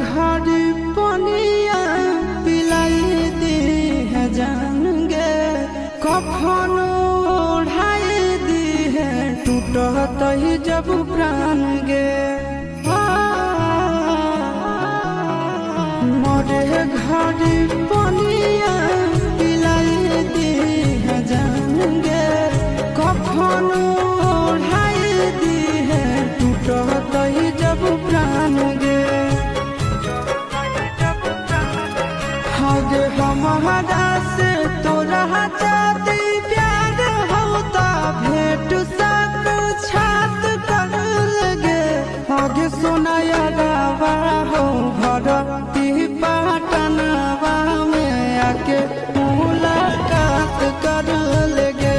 घड़ी पनिया पिलाई दी है जान गे, कफन ओढ़ाई दी है टूटत ही जब प्राण गे। मोरे घड़ी पनिया पिलाई दी है जान गे, कफन